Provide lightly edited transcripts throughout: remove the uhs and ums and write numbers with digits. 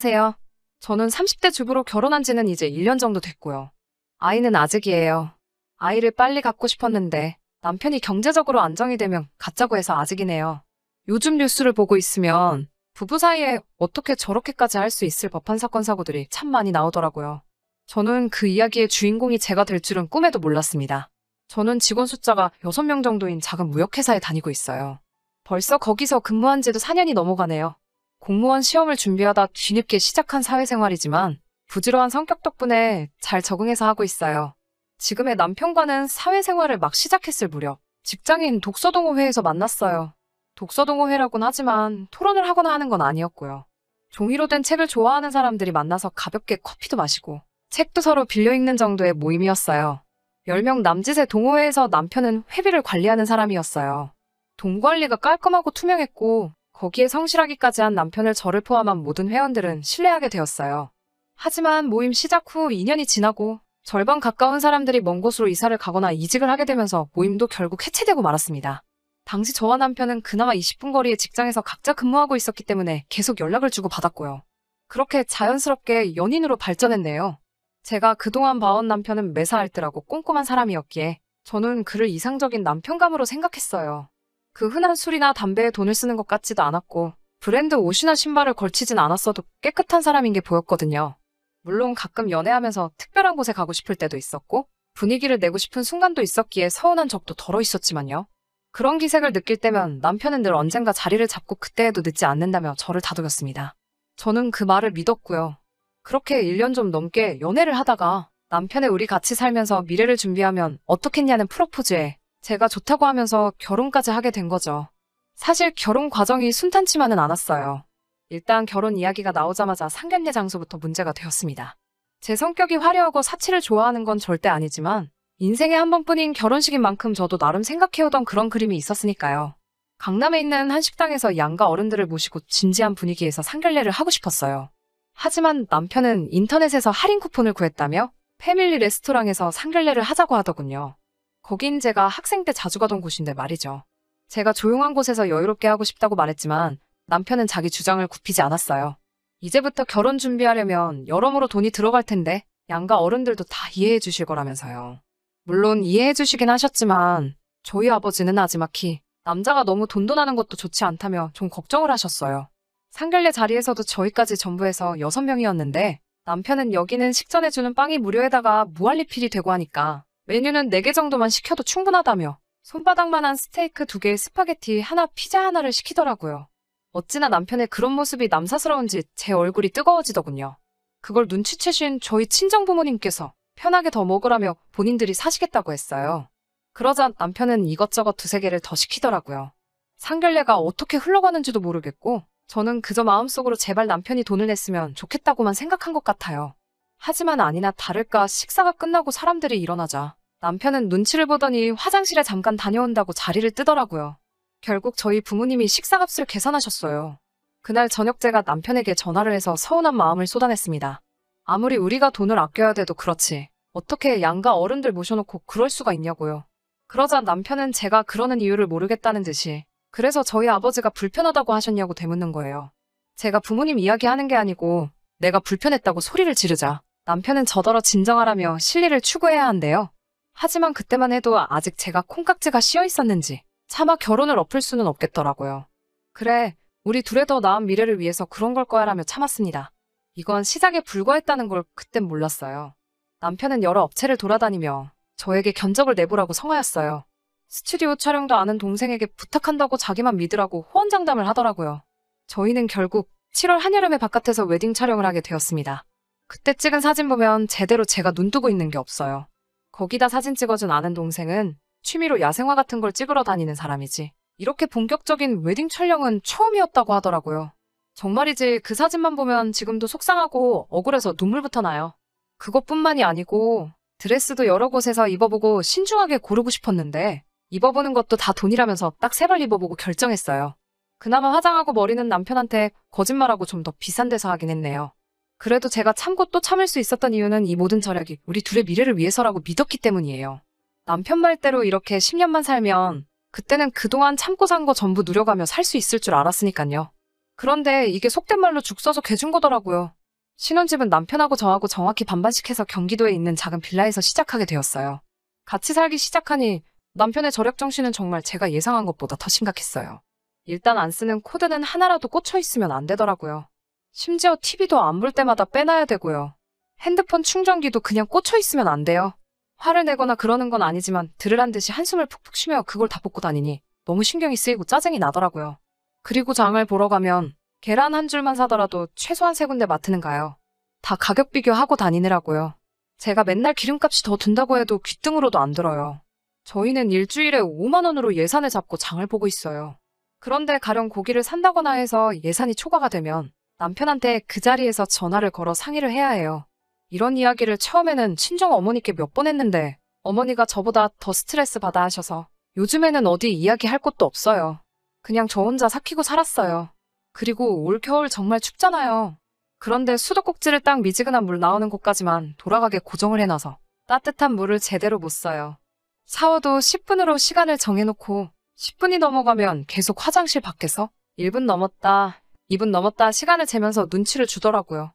안녕하세요. 저는 30대 주부로 결혼한 지는 이제 1년 정도 됐고요. 아이는 아직이에요. 아이를 빨리 갖고 싶었는데 남편이 경제적으로 안정이 되면 갖자고 해서 아직이네요. 요즘 뉴스를 보고 있으면 부부 사이에 어떻게 저렇게까지 할 수 있을 법한 사건 사고들이 참 많이 나오더라고요. 저는 그 이야기의 주인공이 제가 될 줄은 꿈에도 몰랐습니다. 저는 직원 숫자가 6명 정도인 작은 무역회사에 다니고 있어요. 벌써 거기서 근무한 지도 4년이 넘어가네요. 공무원 시험을 준비하다 뒤늦게 시작한 사회생활이지만 부지런한 성격 덕분에 잘 적응해서 하고 있어요. 지금의 남편과는 사회생활을 막 시작했을 무렵 직장인 독서동호회에서 만났어요. 독서동호회라고는 하지만 토론을 하거나 하는 건 아니었고요. 종이로 된 책을 좋아하는 사람들이 만나서 가볍게 커피도 마시고 책도 서로 빌려 읽는 정도의 모임이었어요. 10명 남짓의 동호회에서 남편은 회비를 관리하는 사람이었어요. 돈 관리가 깔끔하고 투명했고 거기에 성실하기까지 한 남편을 저를 포함한 모든 회원들은 신뢰하게 되었어요. 하지만 모임 시작 후 2년이 지나고 절반 가까운 사람들이 먼 곳으로 이사를 가거나 이직을 하게 되면서 모임도 결국 해체되고 말았습니다. 당시 저와 남편은 그나마 20분 거리의 직장에서 각자 근무하고 있었기 때문에 계속 연락을 주고 받았고요. 그렇게 자연스럽게 연인으로 발전했네요. 제가 그동안 봐온 남편은 매사알뜰하고 꼼꼼한 사람이었기에 저는 그를 이상적인 남편감으로 생각했어요. 그 흔한 술이나 담배에 돈을 쓰는 것 같지도 않았고 브랜드 옷이나 신발을 걸치진 않았어도 깨끗한 사람인 게 보였거든요. 물론 가끔 연애하면서 특별한 곳에 가고 싶을 때도 있었고 분위기를 내고 싶은 순간도 있었기에 서운한 적도 덜어 있었지만요. 그런 기색을 느낄 때면 남편은 늘 언젠가 자리를 잡고 그때에도 늦지 않는다며 저를 다독였습니다. 저는 그 말을 믿었고요. 그렇게 1년 좀 넘게 연애를 하다가 남편의 우리 같이 살면서 미래를 준비하면 어떻겠냐는 프로포즈에 제가 좋다고 하면서 결혼까지 하게 된 거죠. 사실 결혼 과정이 순탄치만은 않았어요. 일단 결혼 이야기가 나오자마자 상견례 장소부터 문제가 되었습니다. 제 성격이 화려하고 사치를 좋아하는 건 절대 아니지만 인생에 한 번뿐인 결혼식인 만큼 저도 나름 생각해오던 그런 그림이 있었으니까요. 강남에 있는 한 식당에서 양가 어른들을 모시고 진지한 분위기에서 상견례를 하고 싶었어요. 하지만 남편은 인터넷에서 할인 쿠폰을 구했다며 패밀리 레스토랑에서 상견례를 하자고 하더군요. 거긴 제가 학생 때 자주 가던 곳인데 말이죠. 제가 조용한 곳에서 여유롭게 하고 싶다고 말했지만 남편은 자기 주장을 굽히지 않았어요. 이제부터 결혼 준비하려면 여러모로 돈이 들어갈 텐데 양가 어른들도 다 이해해 주실 거라면서요. 물론 이해해 주시긴 하셨지만 저희 아버지는 나지막히 남자가 너무 돈돈하는 것도 좋지 않다며 좀 걱정을 하셨어요. 상견례 자리에서도 저희까지 전부 해서 6명이었는데 남편은 여기는 식전해주는 빵이 무료에다가 무한리필이 되고 하니까 메뉴는 4개 정도만 시켜도 충분하다며 손바닥만한 스테이크 2개, 스파게티 하나, 피자 하나를 시키더라고요. 어찌나 남편의 그런 모습이 남사스러운지 제 얼굴이 뜨거워지더군요. 그걸 눈치채신 저희 친정부모님께서 편하게 더 먹으라며 본인들이 사시겠다고 했어요. 그러자 남편은 이것저것 2-3개를 더 시키더라고요. 상견례가 어떻게 흘러가는지도 모르겠고 저는 그저 마음속으로 제발 남편이 돈을 냈으면 좋겠다고만 생각한 것 같아요. 하지만 아니나 다를까 식사가 끝나고 사람들이 일어나자 남편은 눈치를 보더니 화장실에 잠깐 다녀온다고 자리를 뜨더라고요. 결국 저희 부모님이 식사값을 계산하셨어요. 그날 저녁 제가 남편에게 전화를 해서 서운한 마음을 쏟아냈습니다. 아무리 우리가 돈을 아껴야 돼도 그렇지 어떻게 양가 어른들 모셔놓고 그럴 수가 있냐고요. 그러자 남편은 제가 그러는 이유를 모르겠다는 듯이 그래서 저희 아버지가 불편하다고 하셨냐고 되묻는 거예요. 제가 부모님 이야기하는 게 아니고 내가 불편했다고 소리를 지르자 남편은 저더러 진정하라며 실리를 추구해야 한대요. 하지만 그때만 해도 아직 제가 콩깍지가 씌어 있었는지 차마 결혼을 엎을 수는 없겠더라고요. 그래, 우리 둘의 더 나은 미래를 위해서 그런 걸 거야 라며 참았습니다. 이건 시작에 불과했다는 걸 그땐 몰랐어요. 남편은 여러 업체를 돌아다니며 저에게 견적을 내보라고 성하였어요. 스튜디오 촬영도 아는 동생에게 부탁한다고 자기만 믿으라고 호언장담을 하더라고요. 저희는 결국 7월 한여름에 바깥에서 웨딩 촬영을 하게 되었습니다. 그때 찍은 사진 보면 제대로 제가 눈뜨고 있는 게 없어요. 거기다 사진 찍어준 아는 동생은 취미로 야생화 같은 걸 찍으러 다니는 사람이지 이렇게 본격적인 웨딩 촬영은 처음이었다고 하더라고요. 정말이지 그 사진만 보면 지금도 속상하고 억울해서 눈물부터 나요. 그것뿐만이 아니고 드레스도 여러 곳에서 입어보고 신중하게 고르고 싶었는데 입어보는 것도 다 돈이라면서 딱 3벌 입어보고 결정했어요. 그나마 화장하고 머리는 남편한테 거짓말하고 좀 더 비싼 데서 하긴 했네요. 그래도 제가 참고 또 참을 수 있었던 이유는 이 모든 절약이 우리 둘의 미래를 위해서라고 믿었기 때문이에요. 남편 말대로 이렇게 10년만 살면 그때는 그동안 참고 산 거 전부 누려가며 살 수 있을 줄 알았으니까요. 그런데 이게 속된 말로 죽 써서 개준 거더라고요. 신혼집은 남편하고 저하고 정확히 반반씩 해서 경기도에 있는 작은 빌라에서 시작하게 되었어요. 같이 살기 시작하니 남편의 절약 정신은 정말 제가 예상한 것보다 더 심각했어요. 일단 안 쓰는 코드는 하나라도 꽂혀 있으면 안 되더라고요. 심지어 TV도 안 볼 때마다 빼놔야 되고요. 핸드폰 충전기도 그냥 꽂혀 있으면 안 돼요. 화를 내거나 그러는 건 아니지만 들으란 듯이 한숨을 푹푹 쉬며 그걸 다 뽑고 다니니 너무 신경이 쓰이고 짜증이 나더라고요. 그리고 장을 보러 가면 계란 한 줄만 사더라도 최소한 3군데 마트는 가요. 다 가격 비교하고 다니느라고요. 제가 맨날 기름값이 더 든다고 해도 귀등으로도 안 들어요. 저희는 일주일에 5만 원으로 예산을 잡고 장을 보고 있어요. 그런데 가령 고기를 산다거나 해서 예산이 초과가 되면 남편한테 그 자리에서 전화를 걸어 상의를 해야 해요. 이런 이야기를 처음에는 친정 어머니께 몇 번 했는데 어머니가 저보다 더 스트레스 받아 하셔서 요즘에는 어디 이야기할 곳도 없어요. 그냥 저 혼자 삭히고 살았어요. 그리고 올 겨울 정말 춥잖아요. 그런데 수도꼭지를 딱 미지근한 물 나오는 곳까지만 돌아가게 고정을 해놔서 따뜻한 물을 제대로 못 써요. 샤워도 10분으로 시간을 정해놓고 10분이 넘어가면 계속 화장실 밖에서 1분 넘었다, 2분 넘었다 시간을 재면서 눈치를 주더라고요.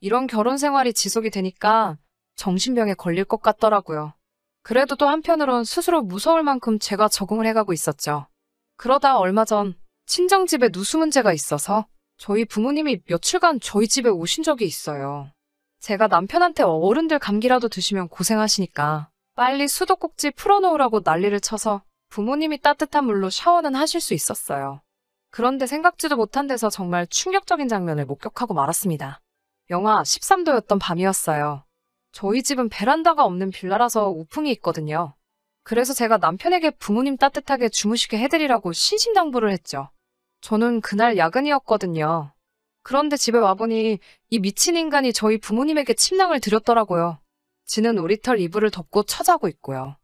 이런 결혼 생활이 지속이 되니까 정신병에 걸릴 것 같더라고요. 그래도 또 한편으론 스스로 무서울 만큼 제가 적응을 해가고 있었죠. 그러다 얼마 전 친정집에 누수 문제가 있어서 저희 부모님이 며칠간 저희 집에 오신 적이 있어요. 제가 남편한테 어른들 감기라도 드시면 고생하시니까 빨리 수도꼭지 풀어놓으라고 난리를 쳐서 부모님이 따뜻한 물로 샤워는 하실 수 있었어요. 그런데 생각지도 못한 데서 정말 충격적인 장면을 목격하고 말았습니다. 영하 13도였던 밤이었어요. 저희 집은 베란다가 없는 빌라라서 우풍이 있거든요. 그래서 제가 남편에게 부모님 따뜻하게 주무시게 해드리라고 신신당부를 했죠. 저는 그날 야근이었거든요. 그런데 집에 와보니 이 미친 인간이 저희 부모님에게 침낭을 드렸더라고요. 지는 오리털 이불을 덮고 처자고 있고요.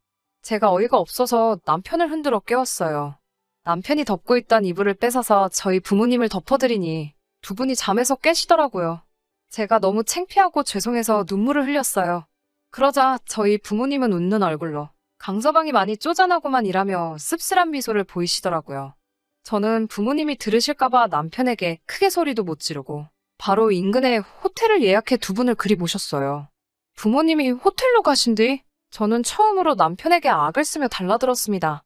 제가 어이가 없어서 남편을 흔들어 깨웠어요. 남편이 덮고 있던 이불을 뺏어서 저희 부모님을 덮어드리니 두 분이 잠에서 깨시더라고요. 제가 너무 창피하고 죄송해서 눈물을 흘렸어요. 그러자 저희 부모님은 웃는 얼굴로 강서방이 많이 쪼잔하고만 일하며 씁쓸한 미소를 보이시더라고요. 저는 부모님이 들으실까봐 남편에게 크게 소리도 못 지르고 바로 인근에 호텔을 예약해 두 분을 그리 모셨어요. 부모님이 호텔로 가신 뒤 저는 처음으로 남편에게 악을 쓰며 달라들었습니다.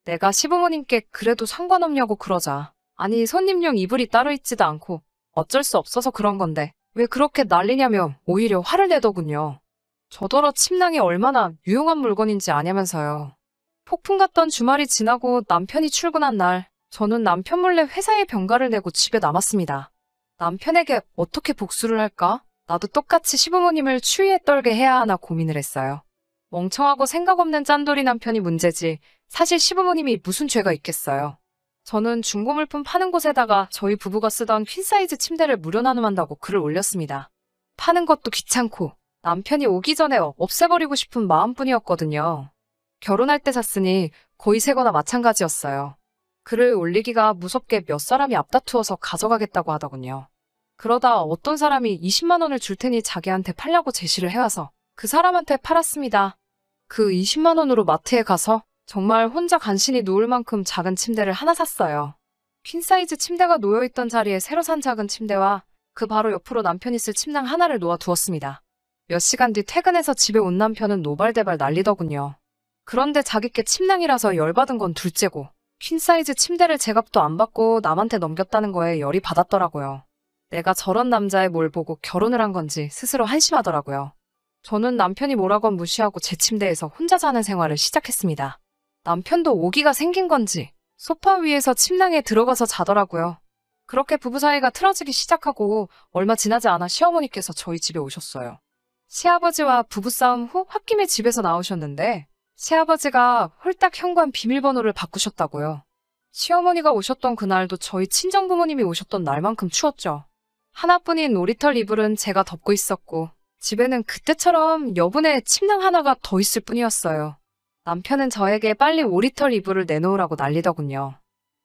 내가 시부모님께 그래도 상관없냐고 그러자 아니 손님용 이불이 따로 있지도 않고 어쩔 수 없어서 그런 건데 왜 그렇게 난리냐며 오히려 화를 내더군요. 저더러 침낭이 얼마나 유용한 물건인지 아냐면서요. 폭풍 같던 주말이 지나고 남편이 출근한 날 저는 남편 몰래 회사에 병가를 내고 집에 남았습니다. 남편에게 어떻게 복수를 할까? 나도 똑같이 시부모님을 추위에 떨게 해야 하나 고민을 했어요. 멍청하고 생각 없는 짠돌이 남편이 문제지 사실 시부모님이 무슨 죄가 있겠어요. 저는 중고물품 파는 곳에다가 저희 부부가 쓰던 퀸사이즈 침대를 무료 나눔한다고 글을 올렸습니다. 파는 것도 귀찮고 남편이 오기 전에 없애버리고 싶은 마음뿐이었거든요. 결혼할 때 샀으니 거의 새 거나 마찬가지였어요. 글을 올리기가 무섭게 몇 사람이 앞다투어서 가져가겠다고 하더군요. 그러다 어떤 사람이 20만 원을 줄 테니 자기한테 팔려고 제시를 해와서 그 사람한테 팔았습니다. 그 20만 원으로 마트에 가서 정말 혼자 간신히 누울 만큼 작은 침대를 하나 샀어요. 퀸사이즈 침대가 놓여있던 자리에 새로 산 작은 침대와 그 바로 옆으로 남편이 쓸 침낭 하나를 놓아 두었습니다. 몇 시간 뒤 퇴근해서 집에 온 남편은 노발대발 난리더군요. 그런데 자기께 침낭이라서 열받은 건 둘째고 퀸사이즈 침대를 제값도 안 받고 남한테 넘겼다는 거에 열이 받았더라고요. 내가 저런 남자의 뭘 보고 결혼을 한 건지 스스로 한심하더라고요. 저는 남편이 뭐라건 무시하고 제 침대에서 혼자 자는 생활을 시작했습니다. 남편도 오기가 생긴 건지 소파 위에서 침낭에 들어가서 자더라고요. 그렇게 부부 사이가 틀어지기 시작하고 얼마 지나지 않아 시어머니께서 저희 집에 오셨어요. 시아버지와 부부싸움 후 홧김에 집에서 나오셨는데 시아버지가 홀딱 현관 비밀번호를 바꾸셨다고요. 시어머니가 오셨던 그날도 저희 친정부모님이 오셨던 날만큼 추웠죠. 하나뿐인 오리털 이불은 제가 덮고 있었고 집에는 그때처럼 여분의 침낭 하나가 더 있을 뿐이었어요. 남편은 저에게 빨리 오리털 이불을 내놓으라고 난리더군요.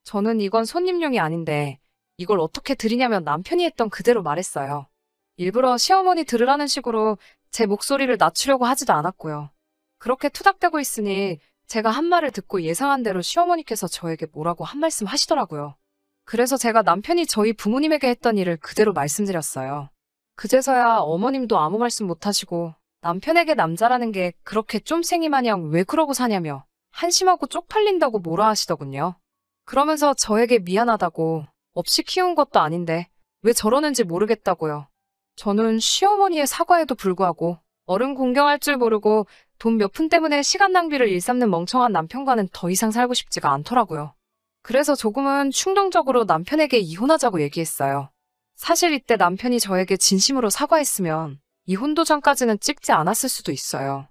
저는 이건 손님용이 아닌데 이걸 어떻게 드리냐면 남편이 했던 그대로 말했어요. 일부러 시어머니 들으라는 식으로 제 목소리를 낮추려고 하지도 않았고요. 그렇게 투닥대고 있으니 제가 한 말을 듣고 예상한 대로 시어머니께서 저에게 뭐라고 한 말씀 하시더라고요. 그래서 제가 남편이 저희 부모님에게 했던 일을 그대로 말씀드렸어요. 그제서야 어머님도 아무 말씀 못하시고 남편에게 남자라는 게 그렇게 쫌생이 마냥 왜 그러고 사냐며 한심하고 쪽팔린다고 뭐라 하시더군요. 그러면서 저에게 미안하다고 없이 키운 것도 아닌데 왜 저러는지 모르겠다고요. 저는 시어머니의 사과에도 불구하고 어른 공경할 줄 모르고 돈 몇 푼 때문에 시간 낭비를 일삼는 멍청한 남편과는 더 이상 살고 싶지가 않더라고요. 그래서 조금은 충동적으로 남편에게 이혼하자고 얘기했어요. 사실 이때 남편이 저에게 진심으로 사과했으면 이혼 도장까지는 찍지 않았을 수도 있어요.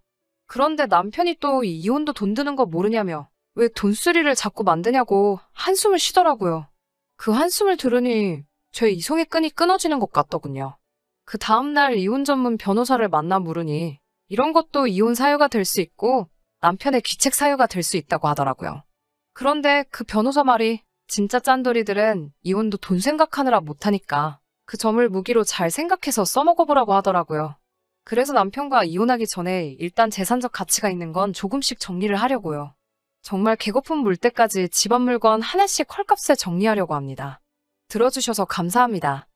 그런데 남편이 또 이혼도 돈 드는 거 모르냐며 왜 돈쓰리를 자꾸 만드냐고 한숨을 쉬더라고요. 그 한숨을 들으니 제 이성의 끈이 끊어지는 것 같더군요. 그 다음날 이혼 전문 변호사를 만나 물으니 이런 것도 이혼 사유가 될 수 있고 남편의 귀책 사유가 될 수 있다고 하더라고요. 그런데 그 변호사 말이 진짜 짠돌이들은 이혼도 돈 생각하느라 못하니까 그 점을 무기로 잘 생각해서 써먹어보라고 하더라고요. 그래서 남편과 이혼하기 전에 일단 재산적 가치가 있는 건 조금씩 정리를 하려고요. 정말 개거품 물 때까지 집안 물건 하나씩 헐값에 정리하려고 합니다. 들어주셔서 감사합니다.